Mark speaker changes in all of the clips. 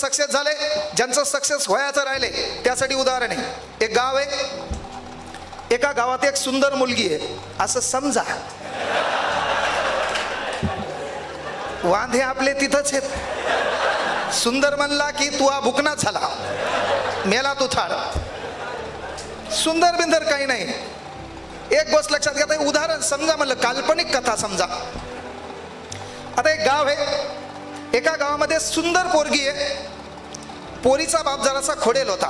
Speaker 1: Success झाले, ज्यांचं success व्हायचं राहिले त्यासाठी उदाहरण आहे. एक गाव आहे, एका गावात एक सुंदर मुलगी आहे असं समजा. वांधे आपले तिथंच आहेत. सुंदर म्हणला की तू हा भुकनाच झाला, मेला तू थाळ. सुंदर बिंदर काही नाही. एक गोष्ट लक्षात घ्या, उदाहरण समजा म्हणलं, काल्पनिक कथा समजा. आता एक गाव आहे, एका गावामध्ये सुंदर पोरगी आहे. पोरीचा बाप जरासा खोडेल होता.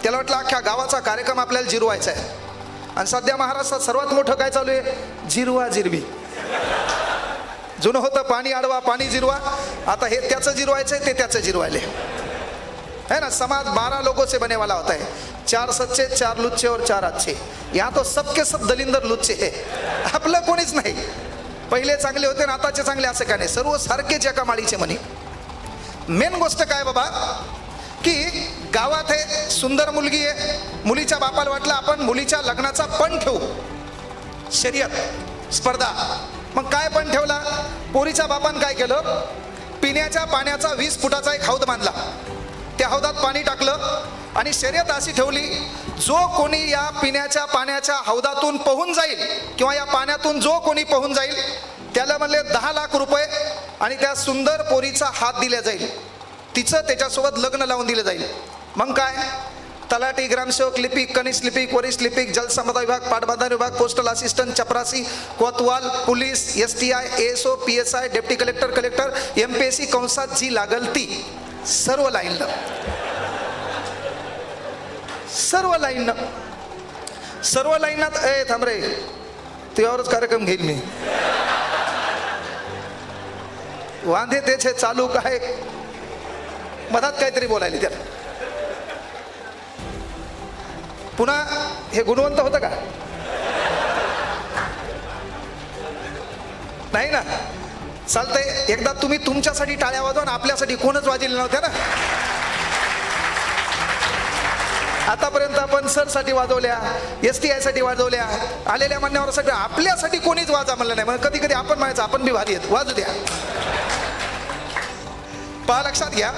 Speaker 1: त्याला वाटलं अख्ख्या गावाचा कार्यक्रम आपल्याला जिरवायचा आहे. आणि सध्या महाराष्ट्रात सर्वात मोठं काय चालू आहे? जिरवा जिरवी. जुनं होतं पाणी अडवा पाणी जिरवा, आता हे त्याचं जिरवायचंय, ते त्याचं जिरवायले है ना. समाज 12 लोगों से बने वाला होता है, 4 सच्चे 4 लुच्चे और 4 अच्छे. यहाँ तो सबके सब दलिंदर लुच्चे है. आपलं कोणीच नाही. पहिले चांगले होते ना आताचे चांगले असं काय नाही, सर्व सारखेच एका माळीचे म्हणे. मेन गोष्ट काय बाबा की गावात आहे, सुंदर मुलगी आहे. मुलीच्या बापाला वाटलं आपण मुलीच्या लग्नाचा पण ठेवू, शर्यत स्पर्धा. मग काय पण ठेवला? पोरीच्या बापान काय केलं, पिण्याच्या पाण्याचा 20 फुटाचा एक हौद बांधला. त्या हौदात पाणी टाकलं आणि शर्यत अशी ठेवली, जो कोणी या पिण्याच्या पाण्याच्या हौदातून पोहून जाईल किंवा या पाण्यातून जो कोणी पोहून जाईल त्याला म्हणले 10 लाख रुपये आणि त्या सुंदर पोरीचा हात दिला जाईल, तिचं त्याच्यासोबत लग्न लावून दिलं जाईल. मग काय, तलाठी, ग्रामसेवक, लिपिक, कनिष्ठ लिपिक, वरिष्ठ लिपिक, जलसंपदा विभाग, पाटबंधारे विभाग, पोस्टल असिस्टंट, चपरासी, कोतवाल, police, STI, ASO, PSI, deputy collector, collector, MPSC कंसात जी लागल ती सर्व लाईननं, सर्व लाईननं, सर्व लाईनात. ए थांब रे, तुझ्यावरच कार्यक्रम घेईल मी. वांधे तेच हे चालू काय, मधात काहीतरी बोलायला त्याला. पुन्हा हे गुणवंत होतं का? नाही ना. चालतंय, एकदा तुम्ही तुमच्यासाठी टाळ्या वाजवा, आपल्यासाठी कोणच वाजले नव्हत्या ना. आतापर्यंत आपण सरसाठी वाजवल्या, STI साठी वाजवल्या, आलेल्या मान्यवरासाठी. आपल्यासाठी कोणीच वाजा म्हणलं नाही. म्हणजे कधी कधी आपण म्हणायचं आपण बी भारी आहेत, वाजू द्या. पहा, लक्षात घ्या.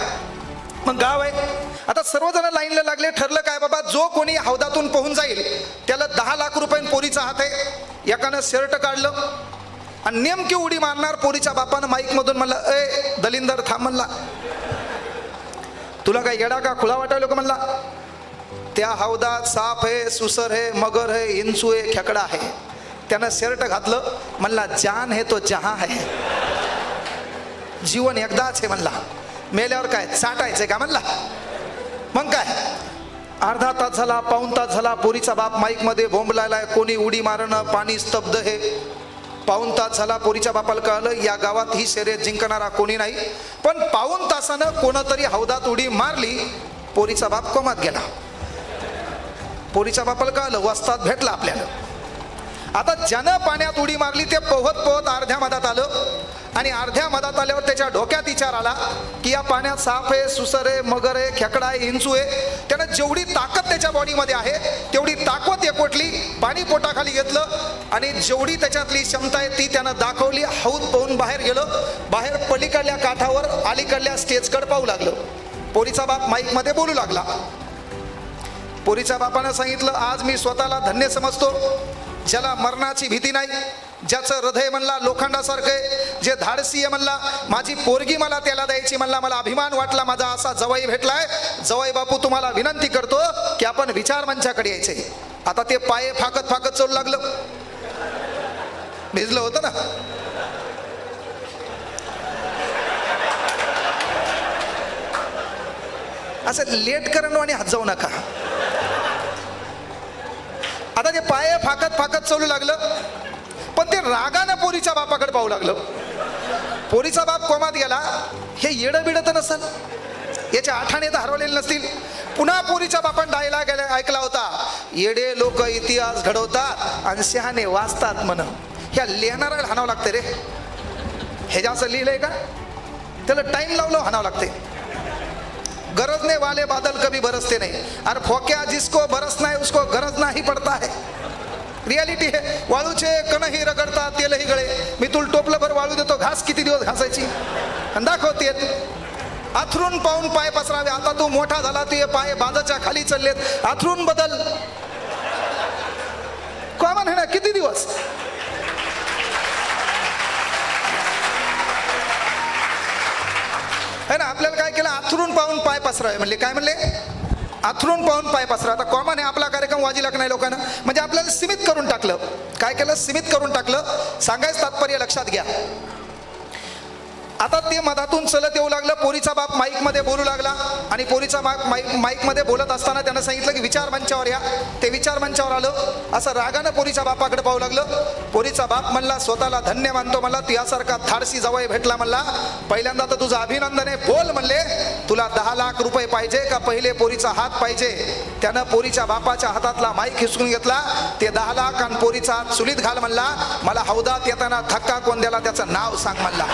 Speaker 1: मग गाव आहे, आता सर्वजण लाईनला लागले. ठरलं काय बाबा, जो कोणी हौदातून पोहून जाईल त्याला 10 लाख रुपये पोरीचा हात आहे. एकानं शर्ट काढलं आणि नेमकी उडी मारणार. पोरीच्या बापानं माईक मधून म्हणला, ए दलिंदर थांब म्हणला, तुला काय येडा का खुळा वाटायलो का म्हणला. त्या हौदात साप आहे, सुसर आहे, मगर आहे, इंचू आहे, खेकडा आहे. त्यानं शर्ट घातलं, म्हणला जान है तो जहां है, जीवन एकदाच आहे म्हणला, मेल्यावर काय चाटायचंय का म्हणला. मग काय, अर्धा तास झाला, पाऊण तास झाला, पोरीचा बाप माईक मध्ये बोंबलायलाय, कोणी उडी मारणं, पाणी स्तब्ध आहे. पाऊण तास झाला, पोरीच्या बापाला कळलं या गावात ही शर्यत जिंकणारा कोणी नाही. पण पाऊण तासानं कोणतरी हौदात उडी मारली, पोरीचा बाप कोमात गेला. पोरीच्या बापाला कळलं, वस्तात भेटला आपल्याला. आता ज्यानं पाण्यात उडी मारली ते पोहत पोहत अर्ध्या मधात आलं आणि अर्ध्या मधात आल्यावर त्याच्या डोक्यात विचार आला की या पाण्यात साप आहे, सुसर आहे, मगर आहे, खेकडा आहे, इंचू आहे. त्यानं जेवढी ताकद त्याच्या बॉडीमध्ये आहे तेवढी ताकद एकवटली, पाणी पोटाखाली घेतलं आणि जेवढी त्याच्यातली क्षमता आहे ती त्यानं दाखवली. हौद पोहून बाहेर गेलं. बाहेर पलीकडल्या काठावर अलीकडल्या स्टेजकडे पाहू लागलं. पोरीचा बाप माईक मध्ये बोलू लागला. पोरीच्या बापानं सांगितलं, आज मी स्वतःला धन्य समजतो, ज्याला मरणाची भीती नाही, ज्याचं हृदय म्हणला लोखंडासारखं आहे, जे धाडसी आहे म्हणला. माझी पोरगी मला त्याला द्यायची म्हणला, मला अभिमान वाटला, माझा असा जवाई भेटलाय. जवाई बापू तुम्हाला विनंती करतो की आपण विचार मंचाकडे यायचे. आता ते पाये फाकत फाकत चालू लागलं. भिजलं होतं ना. असं लेट करणं आणि हात जाऊ नका. आता ते पाय फाकत फाकत चालू लागलं. पण ते रागानं पोरीच्या बापाकडे पाहू लागलं. पोरीचा बाप कोमात गेला. हे येडं बिडं तर नसेल, याच्या आठाने तर हरवलेले नसतील. पुन्हा पोरीच्या बापान डायलॉग ऐकला होता, येडे लोक इतिहास घडवतात आणि शहाणे वाचतात म्हण. ह्या लिहिणाऱ्याला हाणावं लागते रे. हे जास्त लिहिलंय का, त्याला टाइम लावलं हाणावं लागते. गरज नहीं वाले बादल कभी बरसते नहीं. और फोक्या जिसको बरसना है उसको गरज नाही पडता है. रियालिटी है. वाळूचे कणही रगडतात, तेलही गळे. मी तुला टोपलं भर वाळू देतो, घास किती दिवस घासायची दाखवते. आथरून पाहून पाय पसरावे. आता तू मोठा झाला, तुझे पाय बाजाच्या खाली चाललेत, आथरून बदल. कॉमन आहे ना, किती दिवस. है ना. आपल्याला काय केलं, आथरून पाहून पाय पसरावे म्हणले. काय म्हणले, आथरून पाहून पाय पसरा. आता कॉमन आहे, आपला कार्यक्रम वाजीला नाही लोकांना, म्हणजे आपल्याला सीमित करून टाकलं. काय केलं, सीमित करून टाकलं. सांगायचं तात्पर्य लक्षात घ्या. आता ते मधातून चलत येऊ लागलं. पोरीचा बाप माईक मध्ये बोलू लागला आणि पोरीचा बाप माईक मध्ये बोलत असताना त्यानं सांगितलं की विचार मंचावर या. ते विचार मंचावर आलं. असं रागानं पोरीच्या बापाकडे पाहू लागलं. पोरीचा बाप म्हणला, स्वतःला धन्य मानतो म्हणला, तुझ्यासारखा धाडसी जावई भेटला म्हणला. पहिल्यांदा तर तुझं अभिनंदन आहे. बोल म्हणले, तुला 10 लाख रुपये पाहिजे का पहिले पोरीचा हात पाहिजे. त्यानं पोरीच्या बापाच्या हातातला माईक हिसकून घेतला. ते 10 लाख आणि पोरीचा हात चुलीत घाल म्हणला. मला हौदात येताना धक्का कोण द्याला त्याचं नाव सांग म्हणला.